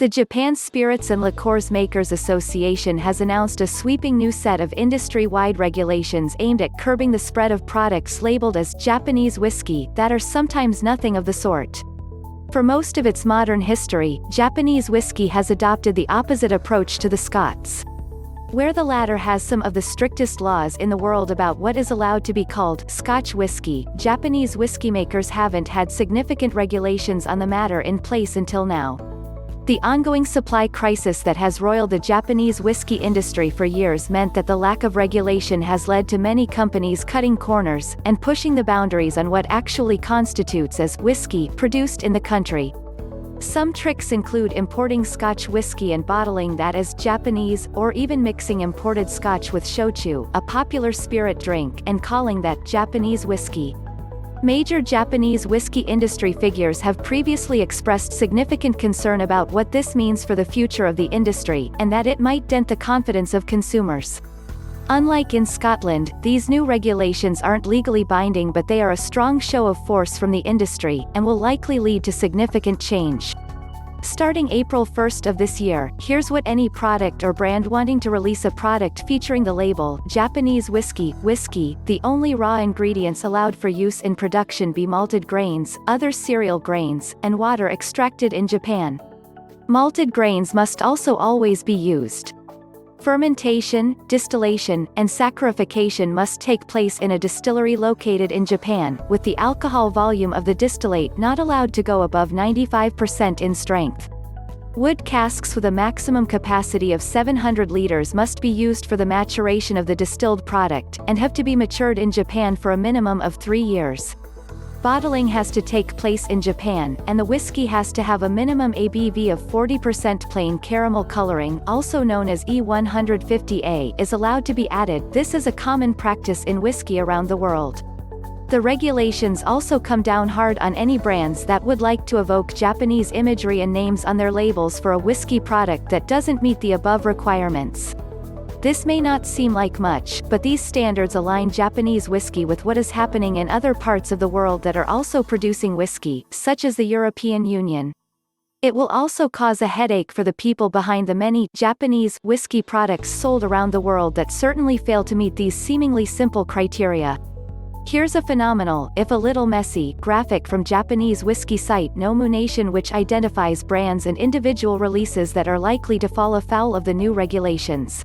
The Japan Spirits and Liqueurs Makers Association has announced a sweeping new set of industry-wide regulations aimed at curbing the spread of products labeled as Japanese whiskey that are sometimes nothing of the sort. For most of its modern history, Japanese whiskey has adopted the opposite approach to the Scots. Where the latter has some of the strictest laws in the world about what is allowed to be called Scotch whiskey, Japanese whiskey makers haven't had significant regulations on the matter in place until now. The ongoing supply crisis that has roiled the Japanese whiskey industry for years meant that the lack of regulation has led to many companies cutting corners and pushing the boundaries on what actually constitutes as whiskey produced in the country. Some tricks include importing Scotch whiskey and bottling that as Japanese, or even mixing imported Scotch with Shochu, a popular spirit drink, and calling that Japanese whiskey. Major Japanese whiskey industry figures have previously expressed significant concern about what this means for the future of the industry, and that it might dent the confidence of consumers. Unlike in Scotland, these new regulations aren't legally binding, but they are a strong show of force from the industry, and will likely lead to significant change. Starting April 1st of this year, here's what any product or brand wanting to release a product featuring the label Japanese whiskey, the only raw ingredients allowed for use in production be malted grains, other cereal grains, and water extracted in Japan. Malted grains must also always be used. Fermentation, distillation, and saccharification must take place in a distillery located in Japan, with the alcohol volume of the distillate not allowed to go above 95% in strength. Wood casks with a maximum capacity of 700 liters must be used for the maturation of the distilled product, and have to be matured in Japan for a minimum of 3 years. Bottling has to take place in Japan, and the whiskey has to have a minimum ABV of 40%. Plain caramel coloring, also known as E150A, is allowed to be added. This is a common practice in whiskey around the world. The regulations also come down hard on any brands that would like to evoke Japanese imagery and names on their labels for a whiskey product that doesn't meet the above requirements. This may not seem like much, but these standards align Japanese whiskey with what is happening in other parts of the world that are also producing whiskey, such as the European Union. It will also cause a headache for the people behind the many Japanese whiskey products sold around the world that certainly fail to meet these seemingly simple criteria. Here's a phenomenal, if a little messy, graphic from Japanese whiskey site Nomunation, which identifies brands and individual releases that are likely to fall afoul of the new regulations.